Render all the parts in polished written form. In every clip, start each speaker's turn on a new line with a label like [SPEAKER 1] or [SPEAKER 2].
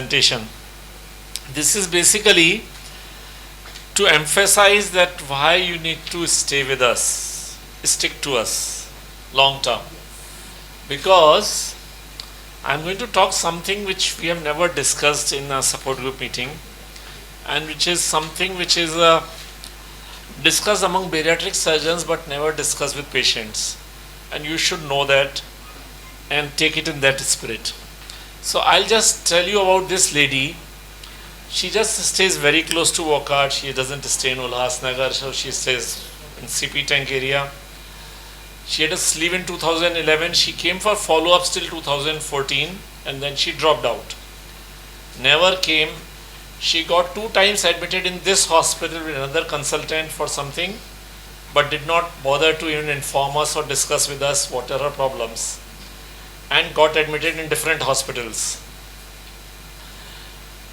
[SPEAKER 1] presentation. This is basically to emphasize that why you need to stay with us, stick to us long term. Because I'm going to talk something which we have never discussed in a support group meeting, and which is something which is discussed among bariatric surgeons but never discussed with patients. And you should know that and take it in that spirit. So I'll just tell you about this lady. She just stays very close to Wockhardt. She doesn't stay in Ulhasnagar, so she stays in CP Tank area. She had a sleeve in 2011. She came for follow-ups till 2014 and then she dropped out. Never came. She got 2 times admitted in this hospital with another consultant for something, but did not bother to even inform us or discuss with us what are her problems, and got admitted in different hospitals.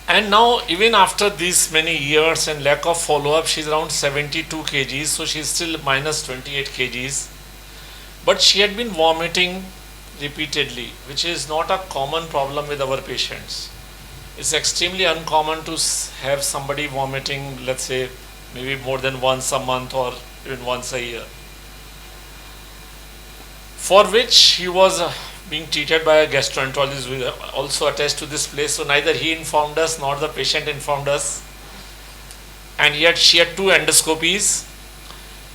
[SPEAKER 1] And now, even after these many years and lack of follow-up, she's around 72 kgs, so she's still minus 28 kgs. But she had been vomiting repeatedly, which is not a common problem with our patients. It's extremely uncommon to have somebody vomiting, let's say, maybe more than once a month or even once a year. For which he was being treated by a gastroenterologist who also attached to this place. So neither he informed us nor the patient informed us. And yet she had 2 endoscopies.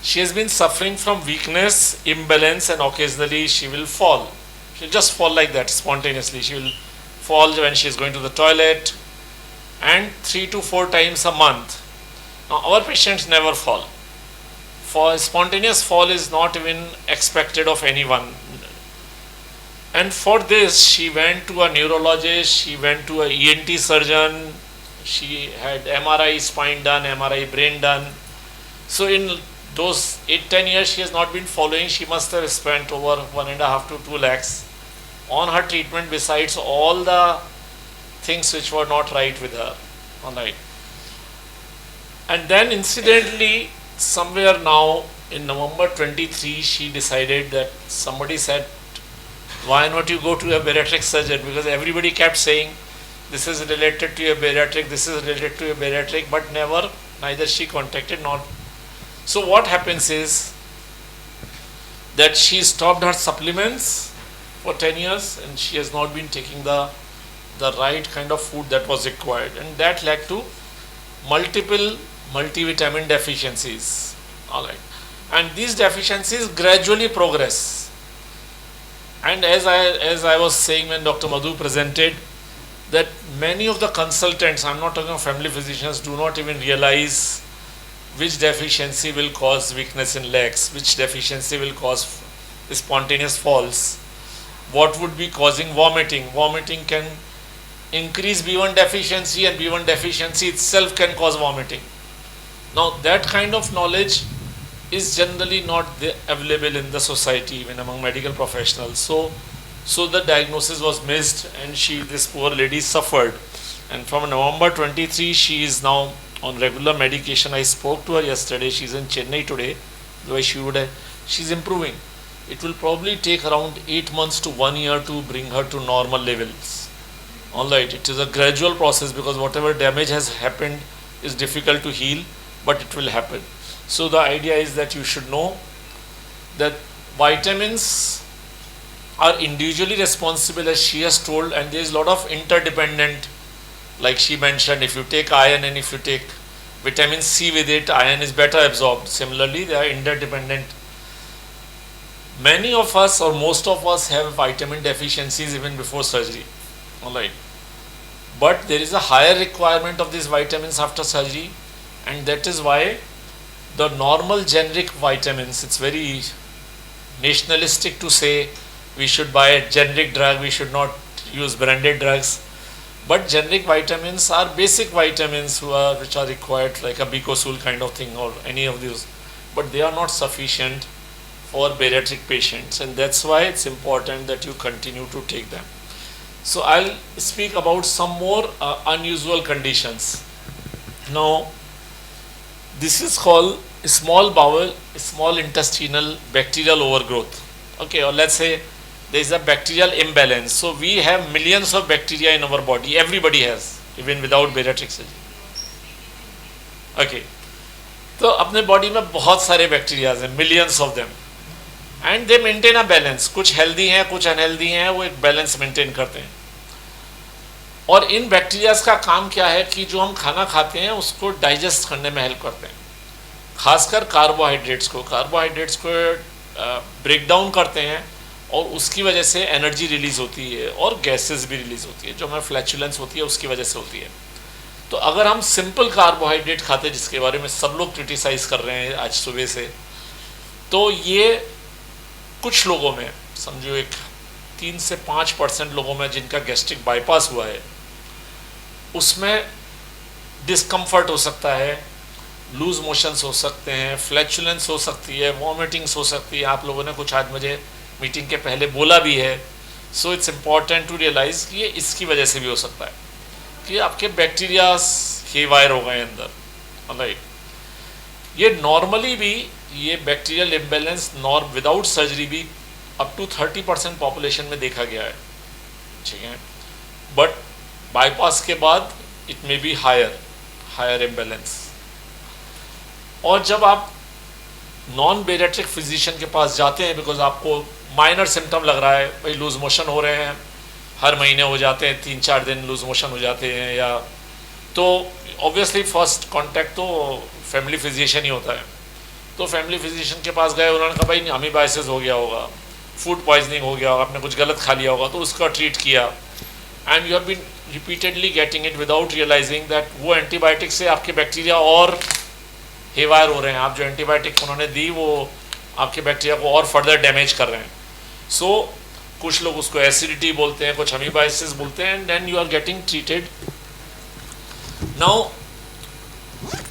[SPEAKER 1] She has been suffering from weakness, imbalance, and occasionally she will fall. She'll just fall like that spontaneously. She will fall when she is going to the toilet, and 3 to 4 times a month. Now our patients never fall. For spontaneous fall is not even expected of anyone. And for this, she went to a neurologist, she went to a ENT surgeon, she had MRI spine done, MRI brain done. So in those 8-10 years she has not been following. She must have spent over 1.5 to 2 lakhs on her treatment, besides all the things which were not right with her. Alright. And then incidentally, somewhere now in November 23, she decided that somebody said, why not you go to a bariatric surgeon? Because everybody kept saying, this is related to a bariatric, this is related to a bariatric, but neither she contacted nor. So what happens is that she stopped her supplements for 10 years and she has not been taking the right kind of food that was required, and that led to multiple multivitamin deficiencies. Alright. And these deficiencies gradually progress. And as I was saying when Dr. Madhu presented, that many of the consultants, I'm not talking of family physicians, do not even realize which deficiency will cause weakness in legs, which deficiency will cause spontaneous falls, what would be causing vomiting. Vomiting can increase B1 deficiency, and B1 deficiency itself can cause vomiting. Now that kind of knowledge is generally not available in the society, even among medical professionals. So the diagnosis was missed, and this poor lady suffered. And from November 23, she is now on regular medication. I spoke to her yesterday. She's in Chennai today. Otherwise she's improving. It will probably take around 8 months to 1 year to bring her to normal levels. Alright, it is a gradual process because whatever damage has happened is difficult to heal, but it will happen. So the idea is that you should know that vitamins are individually responsible, as she has told, and there is a lot of interdependent. Like she mentioned, if you take iron and if you take vitamin C with it, iron is better absorbed. Similarly, they are interdependent. Many of us, or most of us, have vitamin deficiencies even before surgery. Alright. But there is a higher requirement of these vitamins after surgery, and that is why the normal generic vitamins, it's very nationalistic to say we should buy a generic drug, we should not use branded drugs. But generic vitamins are basic vitamins which are required, like a Bicosul kind of thing or any of these. But they are not sufficient for bariatric patients, and that's why it's important that you continue to take them. So I'll speak about some more unusual conditions. Now, this is called small bowel, small intestinal bacterial overgrowth. Okay, or let's say there is a bacterial imbalance. So we have millions of bacteria in our body. Everybody has, even without bariatric surgery. Okay. तो अपने body में बहुत सारे bacterias हैं, millions of them, and they maintain a balance. कुछ healthy हैं, कुछ unhealthy हैं, वो एक बैलेंस मेंटेन करते हैं. और इन बैक्टीरियाज का काम क्या है कि जो हम खाना खाते हैं उसको डाइजेस्ट करने में हेल्प करते हैं, खासकर कार्बोहाइड्रेट्स को ब्रेक डाउन करते हैं, और उसकी वजह से एनर्जी रिलीज होती है और गैसेस भी रिलीज होती है, जो हमें फ्लैचुलेंस होती है उसकी वजह से होती है. तो अगर हम सिंपल कार्बोहाइड्रेट खाते, जिसके बारे में सब लोग क्रिटिसाइज कर रहे हैं आज सुबह से, तो ये कुछ लोगों में, समझो एक 3 से 5% लोगों में जिनका गैस्ट्रिक बाईपास हुआ है, उसमें डिस्कम्फर्ट हो सकता है, लूज मोशंस हो सकते हैं, फ्लैचुलेंस हो सकती है, वॉमिटिंग्स हो सकती है. आप लोगों ने कुछ आज मुझे मीटिंग के पहले बोला भी है. So it's important to realize कि ये इसकी वजह से भी हो सकता है कि आपके बैक्टीरियाज हेवायर हो गए अंदर. राइट. ये नॉर्मली भी, ये बैक्टीरियल इम्बैलेंस विदाउट सर्जरी भी अप टू 30% पॉपुलेशन में देखा गया है. ठीक है. बट बाईपास के बाद it may be higher imbalance. और जब आप नॉन बेरियाट्रिक फिजिशियन के पास जाते हैं, बिकॉज आपको माइनर सिम्टम लग रहा है, भाई लूज मोशन हो रहे हैं, हर महीने हो जाते हैं, 3-4 दिन लूज मोशन हो जाते हैं, या तो ऑब्वियसली फर्स्ट कांटेक्ट तो फैमिली फिजिशियन ही होता है. तो फैमिली फिजिशियन के पास गए, उन्होंने कहा भाई अमीबाइसिस हो गया होगा, फूड पॉइजनिंग हो गया होगा, आपने कुछ गलत खा लिया होगा, तो उसका ट्रीट किया. And you have been repeatedly getting it without realizing that वो एंटीबायोटिक से आपके बैक्टीरिया और हेवायर हो रहे हैं. आप जो एंटीबायोटिक उन्होंने दी वो आपके बैक्टीरिया को और फर्दर डैमेज कर रहे हैं. सो कुछ लोग उसको एसिडिटी बोलते हैं, कुछ अमीबाइसिस बोलते हैं, and then you are getting treated. Now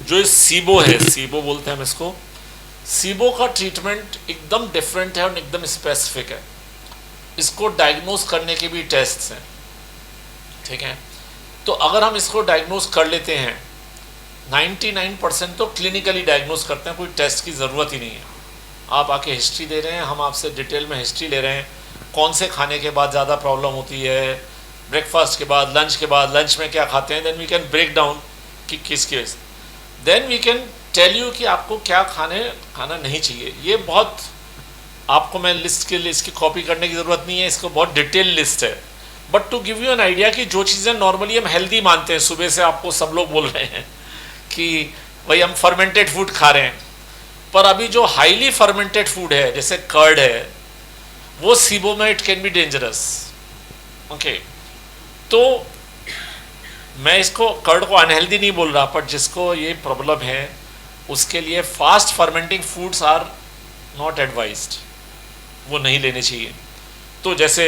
[SPEAKER 1] जो सीबो है, सीबो बोलते हैं हम इसको, सीबो का ट्रीटमेंट एकदम डिफरेंट है और एकदम स्पेसिफिक है. इसको डायग्नोज करने के भी टेस्ट्स हैं. ठीक है. तो अगर हम इसको डायग्नोज कर लेते हैं, 99% तो क्लिनिकली डायग्नोज करते हैं, कोई टेस्ट की ज़रूरत ही नहीं है. आप आके हिस्ट्री दे रहे हैं, हम आपसे डिटेल में हिस्ट्री ले रहे हैं, कौन से खाने के बाद ज़्यादा प्रॉब्लम होती है, ब्रेकफास्ट के बाद, लंच में क्या खाते हैं, then we can break down कि किसकी वजह से, then we can tell you कि आपको क्या खाना नहीं चाहिए. ये बहुत, आपको मैं लिस्ट के लिए इसकी कॉपी करने की ज़रूरत नहीं है, इसको बहुत डिटेल लिस्ट है. But to give you an idea कि जो चीज़ें नॉर्मली हम हेल्दी मानते हैं, सुबह से आपको सब लोग बोल रहे हैं कि भाई हम फर्मेंटेड फूड खा रहे हैं, पर अभी जो हाईली फर्मेंटेड फूड है जैसे कर्ड है, वो सीबो में it can be dangerous. Okay. तो मैं इसको कर्ड को अनहेल्दी नहीं बोल रहा, पर जिसको ये प्रॉब्लम है उसके लिए fast fermenting foods are not advised, वो नहीं लेने चाहिए. तो जैसे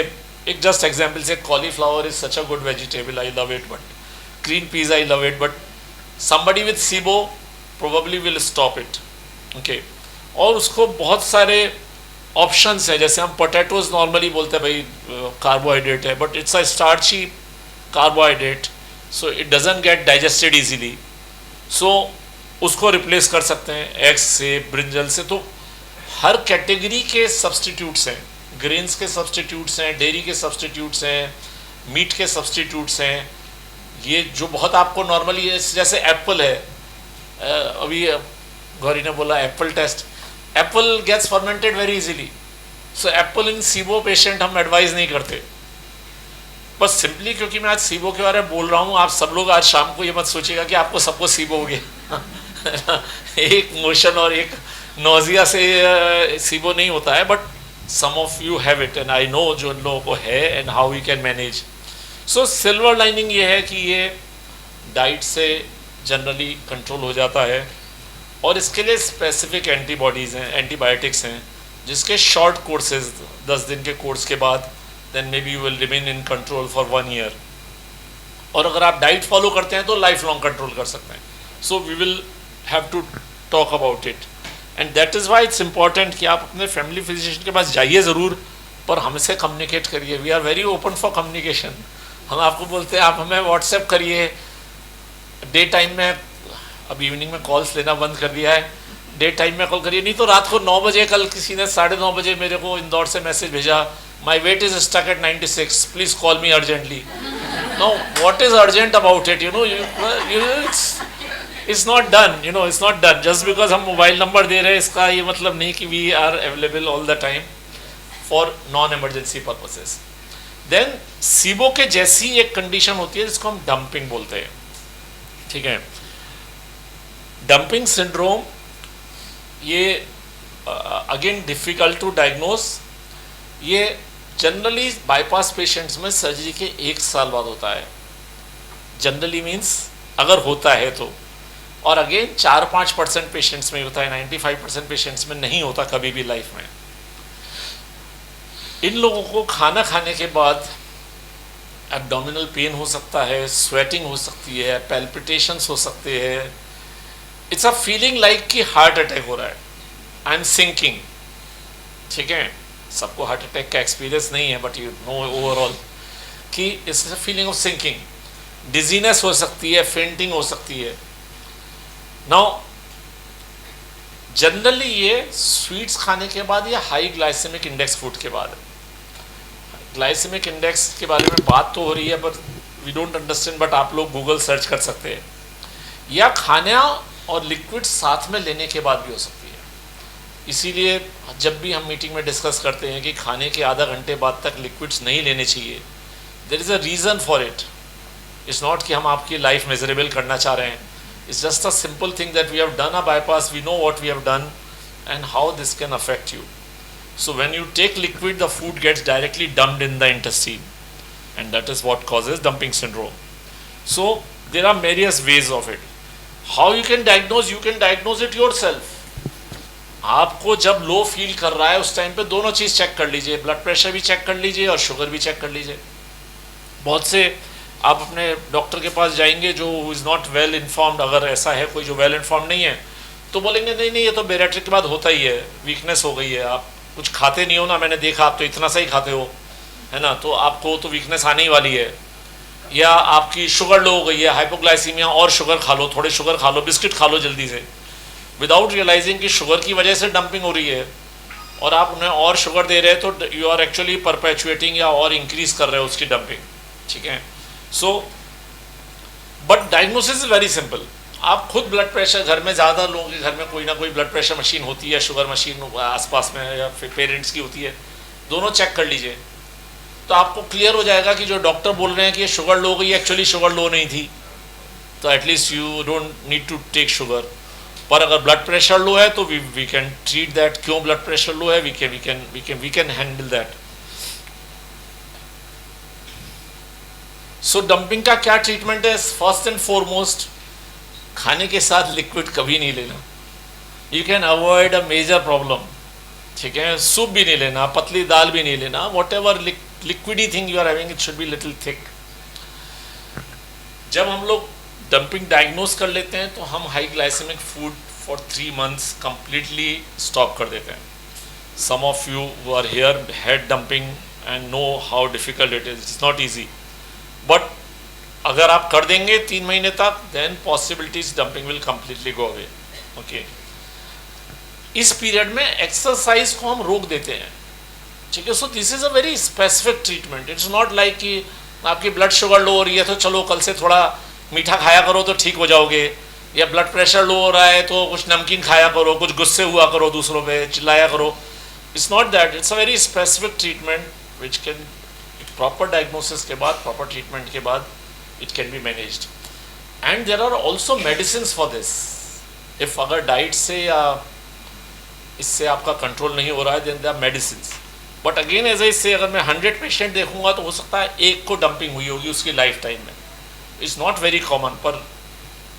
[SPEAKER 1] एक जस्ट एग्जांपल से, cauliflower is such a good vegetable, I love it, but green peas I love it, but somebody with SIBO probably will stop it. Okay. और उसको बहुत सारे ऑप्शंस हैं, जैसे हम पोटैटोज नॉर्मली बोलते हैं भाई कार्बोहाइड्रेट है, but it's a starchy carbohydrate, so it doesn't get digested easily. So उसको रिप्लेस कर सकते हैं एग्स से, ब्रिंजल से. तो हर कैटेगरी के सब्सटीट्यूट्स हैं, ग्रेन्स के सब्सटीट्यूट्स हैं, डेयरी के सब्सटीट्यूट्स हैं, मीट के सब्सटीट्यूट्स हैं. ये जो बहुत आपको नॉर्मली, जैसे एप्पल है, अभी गौरी ने बोला apple taste, apple gets fermented very easily. So apple in सीबो पेशेंट हम एडवाइज नहीं करते, बस सिंपली क्योंकि मैं आज सीबो के बारे में बोल रहा हूँ. आप सब लोग आज शाम को ये मत सोचिएगा कि आपको सबको सीबो हो गया. एक मोशन और एक नोजिया से सीबो नहीं होता है, but some of you have it, and I know जो लोगों को है, and how we can manage. So silver lining ये है कि ये डाइट से जनरली कंट्रोल हो जाता है, और इसके लिए स्पेसिफिक एंटीबॉडीज़ हैं, एंटीबायोटिक्स हैं, जिसके शॉर्ट कोर्सेज 10 दिन के कोर्स के बाद then may be you will remain in control for 1 year. और अगर आप डाइट फॉलो करते हैं तो लाइफ लॉन्ग कंट्रोल कर सकते हैं. So we will have to talk about it, and that is why it's important कि आप अपने फैमिली फिजिशियन के पास जाइए ज़रूर, पर हमसे कम्युनिकेट करिए. We are very open for communication. हम आपको बोलते हैं आप हमें व्हाट्सएप करिए. डे टाइम में, अब इवनिंग में कॉल्स लेना बंद कर दिया है, डे टाइम में कॉल करिए, नहीं तो रात को 9 बजे, कल किसी ने 9:30 बजे मेरे को इंदौर से मैसेज भेजा, My weight is stuck at 96. Please call me urgently. Now, what is urgent about it? It's not done. It's not done. Just because हम मोबाइल नंबर दे रहे हैं इसका ये मतलब नहीं कि we are available all the time for non-emergency purposes. Then SIBO के जैसी एक कंडीशन होती है जिसको हम डंपिंग बोलते हैं. ठीक है. डंपिंग सिंड्रोम ये अगेन डिफिकल्ट टू डायग्नोज. ये जनरली बाईपास पेशेंट्स में सर्जरी के 1 साल बाद होता है. जनरली मीन्स अगर होता है तो. और अगेन 4-5% पेशेंट्स में होता है. 95% पेशेंट्स में नहीं होता कभी भी लाइफ में. इन लोगों को खाना खाने के बाद एब्डोमिनल पेन हो सकता है, स्वेटिंग हो सकती है, पैल्पिटेशंस हो सकते हैं. इट्स अ फीलिंग लाइक कि हार्ट अटैक हो रहा है. I am sinking. ठीक है, सबको हार्ट अटैक का एक्सपीरियंस नहीं है, बट यू नो ओवरऑल कि it's a feeling of sinking. Dizziness हो सकती है, फेंटिंग हो सकती है. नाउ जनरली ये स्वीट्स खाने के बाद या हाई ग्लाइसेमिक इंडेक्स फूड के बाद. ग्लाइसेमिक इंडेक्स के बारे में बात तो हो रही है पर वी डोंट अंडरस्टैंड, बट आप लोग गूगल सर्च कर सकते हैं. या खाना और लिक्विड साथ में लेने के बाद भी हो सकती है. इसीलिए जब भी हम मीटिंग में डिस्कस करते हैं कि खाने के आधा घंटे बाद तक लिक्विड्स नहीं लेने चाहिए, there is a reason for it. It's not कि हम आपकी लाइफ मेजरेबल करना चाह रहे हैं. It's just a simple thing that we have done a bypass, we know what we have done and how this can affect you. So when you take liquid the food gets directly dumped in the intestine and that is what causes dumping syndrome. So there are various ways of it. How you can diagnose? You can diagnose it yourself. आपको जब low feel कर रहा है उस time पे दोनों चीज़ check कर लीजिए. ब्लड प्रेशर भी चेक कर लीजिए और शुगर भी चेक कर लीजिए. बहुत से आप अपने डॉक्टर के पास जाएंगे जो इज़ नॉट वेल इन्फॉर्म्ड. अगर ऐसा है कोई जो वेल इन्फॉर्म्ड नहीं है तो बोलेंगे नहीं ये तो बेरियाट्रिक के बाद होता ही है, वीकनेस हो गई है, आप कुछ खाते नहीं हो ना, मैंने देखा आप तो इतना सा ही खाते हो, है ना, तो आपको तो वीकनेस आने ही वाली है. या आपकी शुगर लो हो गई है, हाइपोग्लाइसीमिया, और शुगर खा लो, थोड़े शुगर खा लो, बिस्किट खा लो जल्दी से, विदाउट रियलाइजिंग कि शुगर की वजह से डंपिंग हो रही है और आप उन्हें और शुगर दे रहे हैं तो यू आर एक्चुअली परपेचुएटिंग या और इंक्रीज कर रहे हो उसकी डंपिंग. ठीक है. So but diagnosis is very simple. आप खुद ब्लड प्रेशर, घर में ज़्यादा लोगों के घर में कोई ना कोई ब्लड प्रेशर मशीन होती है, शुगर मशीन आसपास में या फिर पेरेंट्स की होती है, दोनों चेक कर लीजिए तो आपको क्लियर हो जाएगा कि जो डॉक्टर बोल रहे हैं कि ये शुगर लो गई, एक्चुअली शुगर लो नहीं थी. तो at least you don't need to take sugar. पर अगर ब्लड प्रेशर लो है तो वी कैन ट्रीट दैट. क्यों ब्लड प्रेशर लो है, we can handle that. So dumping का क्या ट्रीटमेंट है? फर्स्ट एंड फॉरमोस्ट, खाने के साथ लिक्विड कभी नहीं लेना. You can avoid a major problem. ठीक है. सूप भी नहीं लेना, पतली दाल भी नहीं लेना. Whatever liquidy thing you are having, it should be little thick. जब हम लोग डंपिंग डायग्नोज कर लेते हैं तो हम high glycemic food for 3 months completely stop कर देते हैं. Some of you who are here had dumping and know how difficult it is. It's not easy, but अगर आप कर देंगे 3 महीने तक, then possibilities dumping will completely go away. Okay. इस पीरियड में एक्सरसाइज को हम रोक देते हैं. ठीक है. So this is a very specific treatment. It's not like कि आपकी ब्लड शुगर लो हो रही है तो चलो कल से थोड़ा मीठा खाया करो तो ठीक हो जाओगे, या ब्लड प्रेशर लो हो रहा है तो कुछ नमकीन खाया करो, कुछ गुस्से हुआ करो, दूसरों पे चिल्लाया करो. It's not that. It's a very specific treatment which can, proper diagnosis के बाद, प्रॉपर ट्रीटमेंट के बाद it can be managed. And there are also medicine for this. If अगर डाइट से या इससे आपका कंट्रोल नहीं हो रहा है, then there are medicine. But again as I say, अगर मैं 100 पेशेंट देखूंगा तो हो सकता है एक को डंपिंग हुई होगी उसकी लाइफ टाइम में. इट्स नॉट वेरी कॉमन, पर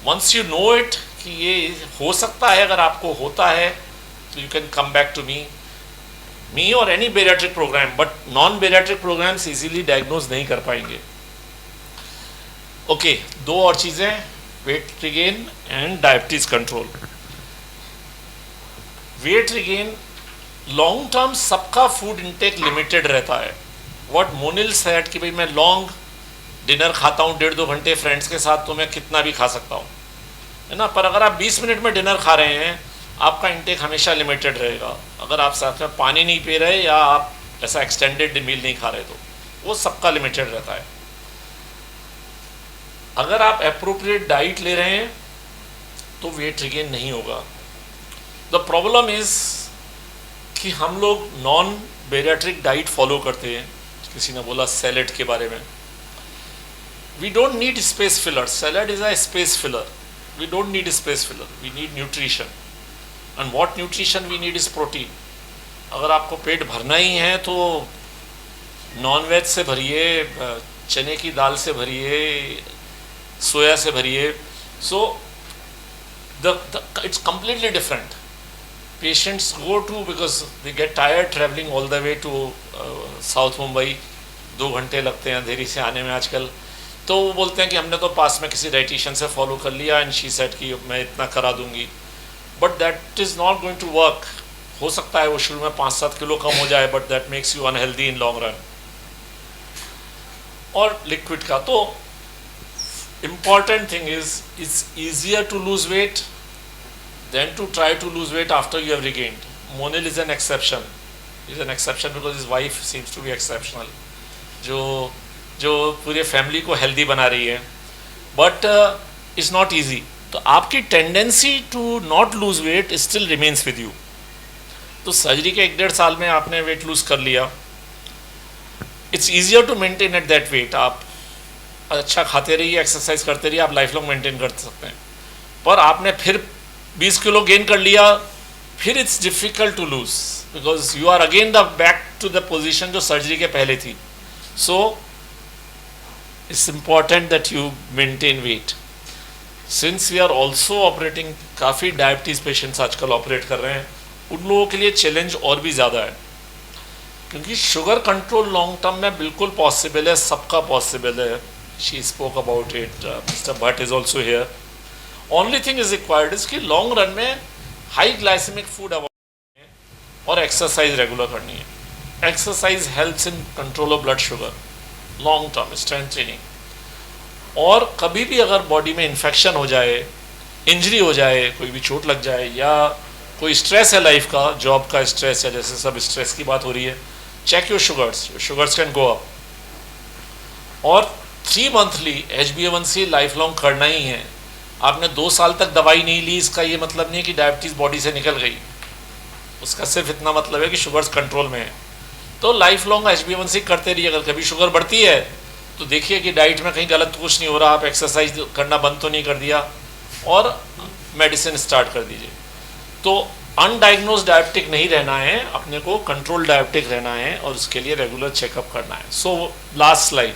[SPEAKER 1] वंस यू नो इट कि ये हो सकता है, अगर आपको होता है तो you can come back to me और any bariatric program. But non bariatric programs easily diagnose नहीं कर पाएंगे. ओके. 2 और चीज़ें, weight regain and diabetes control. Weight regain long term सबका फूड इंटेक लिमिटेड रहता है. व्हाट मोनिल सेड कि भाई मैं लॉन्ग डिनर खाता हूँ 1.5-2 घंटे फ्रेंड्स के साथ तो मैं कितना भी खा सकता हूँ, है ना. पर अगर आप 20 मिनट में डिनर खा रहे हैं, आपका इंटेक हमेशा लिमिटेड रहेगा. अगर आप साथ में पानी नहीं पी रहे या आप ऐसा एक्सटेंडेड मील नहीं खा रहे तो वो सबका लिमिटेड रहता है। अगर आप अप्रोप्रिएट डाइट ले रहे हैं तो वेट रिगेन नहीं होगा। द प्रॉब्लम इज कि हम लोग नॉन बेरियाट्रिक डाइट फॉलो करते हैं। किसी ने बोला सैलेड के बारे में, we don't need space filler, salad is a space filler, we don't need space filler, we need nutrition. And what nutrition we need is protein. अगर आपको पेट भरना ही है तो नॉन वेज से भरिए, चने की दाल से भरिए, सोया से भरिए। सो it's completely different. Patients go to, because they get tired traveling all the way to South Mumbai, 2 घंटे लगते हैं अंधेरी से आने में आजकल, तो वो बोलते हैं कि हमने तो पास में किसी डाइटिशियन से फॉलो कर लिया एंड शी सेड कि मैं इतना करा दूंगी, but that is not going to work. हो सकता है वो शुरू में 5-7 किलो कम हो जाए, but that makes you unhealthy in long run. और लिक्विड का तो important thing is, it's easier to lose weight than to try to lose weight after you have regained. Monil is an exception. He's an exception because his wife seems to be exceptional, जो पूरे family को healthy बना रही है, but it's not easy. तो आपकी tendency to not lose weight still remains with you. तो surgery के 1-1.5 साल में आपने वेट लूज कर लिया, it's easier to maintain at that weight. आप अच्छा खाते रहिए, एक्सरसाइज करते रहिए, आप लाइफ लॉन्ग मेंटेन कर सकते हैं। पर आपने फिर 20 किलो गेन कर लिया, फिर it's difficult to lose because you are again the back to the position जो सर्जरी के पहले थी। So it's important that you maintain weight. Since we are also operating, काफ़ी डायबिटीज़ पेशेंट्स आजकल ऑपरेट कर रहे हैं, उन लोगों के लिए चैलेंज और भी ज़्यादा है, क्योंकि शुगर कंट्रोल लॉन्ग टर्म में बिल्कुल पॉसिबल है, सबका पॉसिबल है। She spoke about it. Mr. Bhatt is also here. Only thing is required is कि long run में high glycemic food avoid करनी है और exercise regular करनी है। Exercise helps in control of blood sugar, long term strength training। और कभी भी अगर बॉडी में इन्फेक्शन हो जाए, इंजरी हो जाए, कोई भी चोट लग जाए, या कोई स्ट्रेस है लाइफ का, जॉब का स्ट्रेस, या जैसे सब स्ट्रेस की बात हो रही है, check your sugars can go up. और 3 मंथली HbA1c लाइफ लॉन्ग करना ही है। आपने 2 साल तक दवाई नहीं ली, इसका ये मतलब नहीं है कि डायबिटीज़ बॉडी से निकल गई, उसका सिर्फ इतना मतलब है कि शुगर्स कंट्रोल में है। तो लाइफ लॉन्ग HbA1c करते रहिए। अगर कभी शुगर बढ़ती है तो देखिए कि डाइट में कहीं गलत कुछ नहीं हो रहा, आप एक्सरसाइज करना बंद तो नहीं कर दिया, और मेडिसिन स्टार्ट कर दीजिए। तो अनडायग्नोज डायबिटिक नहीं रहना है, अपने को कंट्रोल डायबिटिक रहना है, और उसके लिए रेगुलर चेकअप करना है। So last slide,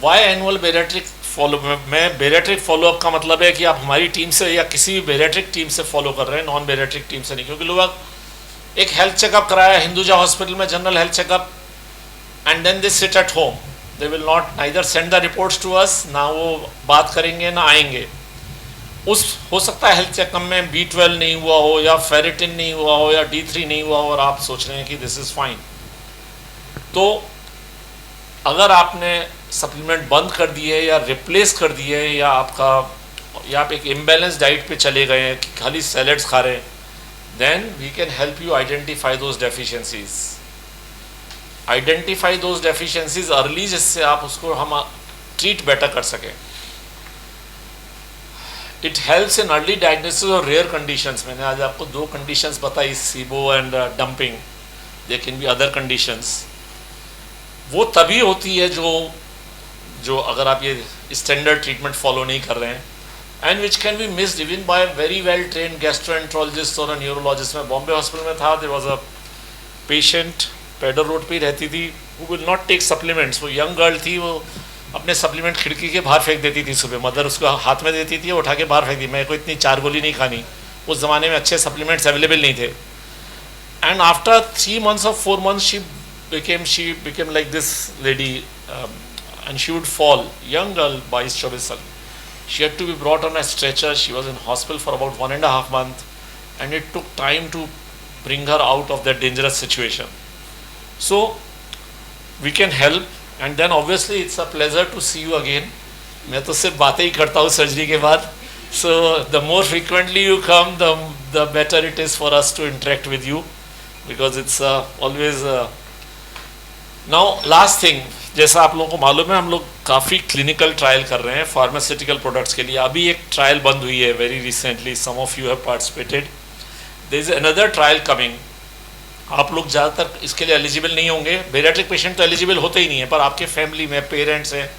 [SPEAKER 1] why annual bariatric follow. मैं बेरियाट्रिक फॉलोअप का मतलब है कि आप हमारी टीम से या किसी भी बेरियाट्रिक टीम से फॉलो कर रहे हैं, नॉन बेरियाट्रिक टीम से नहीं। क्योंकि लोग एक हेल्थ चेकअप कराया हिंदुजा हॉस्पिटल में, general health checkup, and then they sit at home, they will not neither send the reports to us, ना वो बात करेंगे ना आएंगे। हो सकता है हेल्थ चेकअप में B12 नहीं हुआ हो, या फेरिटिन नहीं हुआ हो, या D3 नहीं हुआ हो, और आप सोच रहे हैं कि दिस इज़ फाइन। तो अगर आपने सप्लीमेंट बंद कर दिए या रिप्लेस कर दिए, या आप एक इम्बैलेंस डाइट पे चले गए हैं कि खाली सैलेड्स खा रहे हैं, then we can help you identify those deficiencies. Identify those deficiencies early, जिससे आप उसको हम ट्रीट बेटर कर सकें। It helps in early diagnosis और रेयर कंडीशंस। मैंने आज आपको 2 कंडीशंस बताई, SIBO and dumping. There can be other conditions. वो तभी होती है जो अगर आप ये स्टैंडर्ड ट्रीटमेंट फॉलो नहीं कर रहे हैं, and which can be missed even by very well trained gastroenterologist और न्यूरोलॉजिस्ट। में बॉम्बे हॉस्पिटल में था, there was a patient, Peddar road पे ही रहती थी, who will not take supplements. वो यंग गर्ल थी, वो अपने सप्लीमेंट खिड़की के बाहर फेंक देती थी सुबह, मदर उसको हाथ में देती थी, वो उठा के बाहर फेंक दी। मेरे को इतनी 4 गोली नहीं खानी, उस ज़माने में अच्छे सप्लीमेंट्स अवेलेबल नहीं थे। And after 3 months or 4 months she became like this lady, and she would fall, young girl, 22-24 साल। she had to be brought on a stretcher, she was in hospital for about 1.5 months, and it took time to bring her out of that dangerous situation. So we can help, and then obviously it's a pleasure to see you again. मैं तो सिर्फ बातें ही करता हूँ surgery के बाद, so the more frequently you come, the better it is for us to interact with you. because it's always now last thing, जैसा आप लोगों को मालूम है हम लोग काफ़ी क्लिनिकल ट्रायल कर रहे हैं फार्मास्यूटिकल प्रोडक्ट्स के लिए. अभी एक ट्रायल बंद हुई है very recently, some of you have participated. There is another trial coming. आप लोग ज़्यादातर इसके लिए एलिजिबल नहीं होंगे, बेरियाट्रिक पेशेंट तो एलिजिबल होते ही नहीं है, पर आपके फैमिली में पेरेंट्स हैं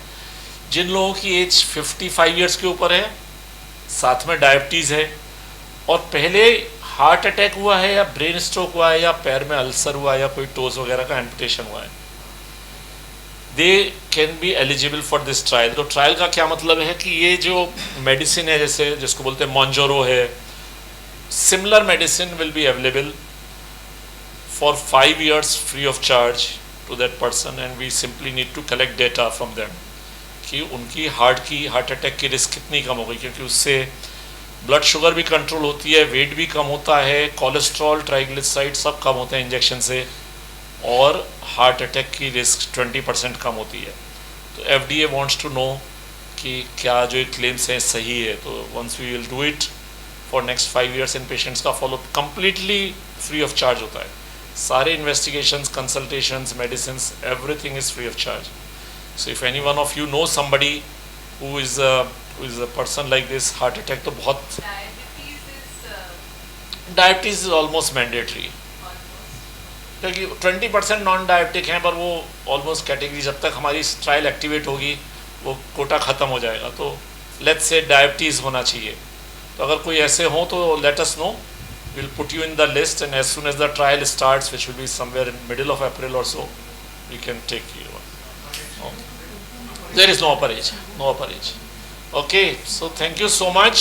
[SPEAKER 1] जिन लोगों की एज 55 ईयर्स के ऊपर है, साथ में डायबिटीज़ है, और पहले हार्ट अटैक हुआ है या ब्रेन स्ट्रोक हुआ है या पैर में अल्सर हुआ है या कोई टोज वगैरह का एम्पुटेशन हुआ है, they can be eligible for this trial. तो ट्रायल का क्या मतलब है कि ये जो मेडिसिन है, जैसे जिसको बोलते हैं मॉन्जोरो है, similar medicine will be available for 5 years free of charge to that person, and we simply need to collect data from them कि उनकी हार्ट अटैक की रिस्क कितनी कम हो गई, क्योंकि उससे ब्लड शुगर भी कंट्रोल होती है, वेट भी कम होता है, कोलेस्ट्रॉल, ट्राइग्लिसराइड सब कम होते हैं इंजेक्शन से, और हार्ट अटैक की रिस्क 20% कम होती है. तो FDA वांट्स टू नो कि क्या जो क्लेम्स हैं सही है. तो once we will do it for next 5 years in patients का follow completely free of charge होता है. सारे investigations, consultations, medicine, everything is free of charge. So if any one of you know somebody who is a person like this, heart attack तो बहुत, diabetes is almost mandatory, क्योंकि 20% non diabetic हैं, पर वो almost category, जब तक हमारी trial activate होगी वो कोटा ख़त्म हो जाएगा. तो लेट्स से डायबिटीज़ होना चाहिए. तो अगर कोई ऐसे हो तो let us know, will put you in the list, and as soon as the trial starts, which will be somewhere in middle of April और so, we can take you. There is no upper age, no upper age. Okay, so thank you so much.